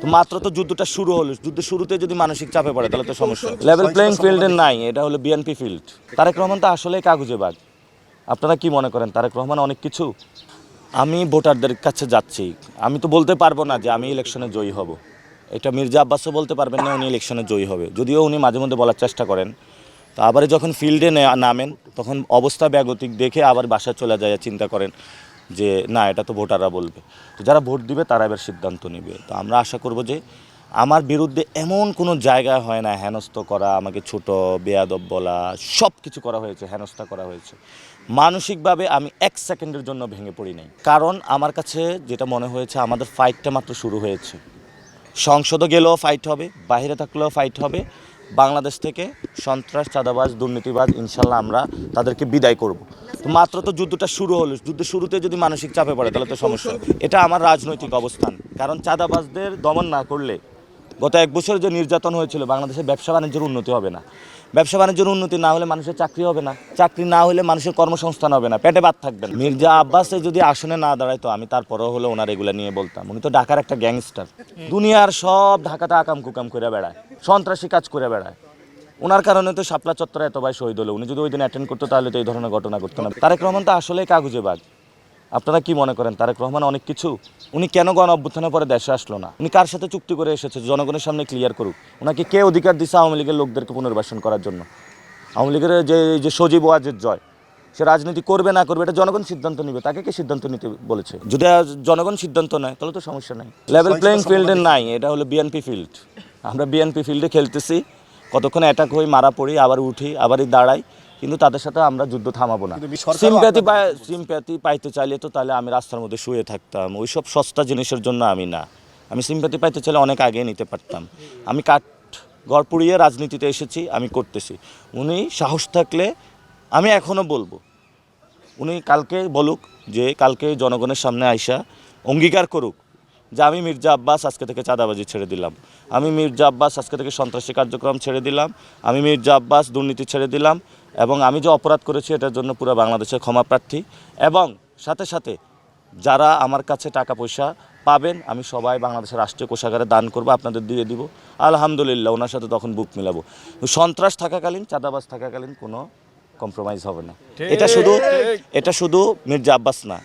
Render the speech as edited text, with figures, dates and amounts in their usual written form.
তো মাত্র তো যুদ্ধটা শুরু হলো, যুদ্ধের শুরুতে যদি মানসিক চাপে পড়ে তাহলে তো সমস্যা। লেভেল প্লেইং ফিল্ডের নাই, এটা হলো বিএনপি ফিল্ড। তারেক রহমান তো আসলেই কাগুজে বাঘ। আপনারা কি মনে করেন তারেক রহমান অনেক কিছু? আমি ভোটারদের কাছে যাচ্ছি, আমি তো বলতে পারবো না যে আমি ইলেকশনে জয়ী হব। এটা মির্জা আব্বাসও বলতে পারবেন না উনি ইলেকশনে জয়ী হবে, যদিও উনি মাঝে মধ্যে বলার চেষ্টা করেন। তো আবার যখন ফিল্ডে নামেন তখন অবস্থা ব্যাগতিক দেখে আবার বাসায় চলে যায়, চিন্তা করেন যে না এটা তো ভোটাররা বলবে। তো যারা ভোট দিবে তারা এবার সিদ্ধান্ত নেবে। তো আমরা আশা করব যে আমার বিরুদ্ধে এমন কোনো জায়গা হয় না হেনস্থ করা, আমাকে ছোট বেয়াদব বলা, সব কিছু করা হয়েছে, হেনস্থা করা হয়েছে। মানসিকভাবে আমি 1 সেকেন্ডের জন্য ভেঙে পড়ি নাই, কারণ আমার কাছে যেটা মনে হয়েছে আমাদের ফাইটটা মাত্র শুরু হয়েছে। সংসদে গেলেও ফাইট হবে, বাইরে থাকলেও ফাইট হবে। বাংলাদেশ থেকে সন্ত্রাস, চাঁদাবাজ, দুর্নীতিবাজ ইনশাল্লাহ আমরা তাদেরকে বিদায় করব। তো মাত্র তো যুদ্ধটা শুরু হলো, যুদ্ধের শুরুতে যদি মানসিক চাপে পড়ে তাহলে তো সমস্যা। এটা আমার রাজনৈতিক অবস্থান, কারণ চাঁদাবাজদের দমন না করলে গত 1 বছর যে নির্যাতন হয়েছিল বাংলাদেশের ব্যবসা বাণিজ্যের উন্নতি হবে না। ব্যবসা বাণিজ্যের উন্নতি না হলে মানুষের চাকরি হবে না, চাকরি না হলে মানুষের কর্মসংস্থান হবে না, পেটে ভাত থাকবে না। মির্জা আব্বাসে যদি আসনে না দাঁড়ায় তো আমি তারপরেও হলে ওনার এগুলো নিয়ে বলতাম। উনি তো ঢাকার একটা গ্যাংস্টার, দুনিয়ার সব ঢাকাতে আকাম কুকাম করে বেড়ায়, সন্ত্রাসী কাজ করে বেড়ায়। ওনার কারণে তো শাপলা চত্বরে এত ভাই শহীদ হলো। উনি যদি ওই দিন অ্যাটেন্ড করতো তাহলে তো এই ধরনের ঘটনা ঘটতো না। তারেক রহমান তো আসলেই কাগুজে বাঘ। আপনারা কি মনে করেন তারেক রহমান অনেক কিছু? উনি কেন গণ অভ্যুত্থানের পরে দেশে আসলো না? উনি কার সাথে চুক্তি করে এসেছে জনগণের সামনে ক্লিয়ার করুক। ওনাকে কে অধিকার দিচ্ছে আওয়ামী লীগের লোকদেরকে পুনর্বাসন করার জন্য? আওয়ামী লীগের যে সজীব ওয়াজেদ জয়, সে রাজনীতি করবে না করবে এটা জনগণ সিদ্ধান্ত নেবে, তাকে কে সিদ্ধান্ত নিতে বলেছে? যদি জনগণ সিদ্ধান্ত নেয় তাহলে তো সমস্যা নাই। লেভেল প্লেইং ফিল্ডের নাই, এটা হলো বিএনপি ফিল্ড। আমরা বিএনপি ফিল্ডে খেলতেছি, কতক্ষণ অ্যাটাক হই, মারা পড়ি, আবার উঠি, আবারই দাঁড়াই, কিন্তু তাদের সাথে আমরা যুদ্ধ থামাবো না। সিম্প্যাথি পাইতে চাইলে তো তাহলে আমি রাস্তার মধ্যে শুয়ে থাকতাম, ওইসব সস্তা জিনিসের জন্য আমি না। আমি সিম্প্যাথি পাইতে চাইলে অনেক আগে নিতে পারতাম। আমি ঘর পুড়িয়ে রাজনীতিতে এসেছি, আমি করতেছি। উনি সাহস থাকলে আমি এখনও বলবো, উনি কালকে বলুক, যে কালকে জনগণের সামনে আইসা অঙ্গীকার করুক যে আমি মির্জা আব্বাস আজকে থেকে চাঁদাবাজি ছেড়ে দিলাম, আমি মির্জা আব্বাস আজকে থেকে সন্ত্রাসী কার্যক্রম ছেড়ে দিলাম, আমি মির্জা আব্বাস দুর্নীতি ছেড়ে দিলাম, এবং আমি যে অপরাধ করেছি এটার জন্য পুরো বাংলাদেশের ক্ষমা প্রার্থী। এবং সাথে সাথে যারা আমার কাছে টাকা পয়সা পাবেন আমি সবাই বাংলাদেশের রাষ্ট্রীয় কোষাগারে দান করবো, আপনাদের দিয়ে দিব। আলহামদুলিল্লাহ ওনার সাথে তখন বুক মিলাবো। সন্ত্রাস থাকাকালীন, চাঁদাবাজ থাকাকালীন কোনো কম্প্রোমাইজ হবে না। এটা শুধু মির্জা আব্বাস না,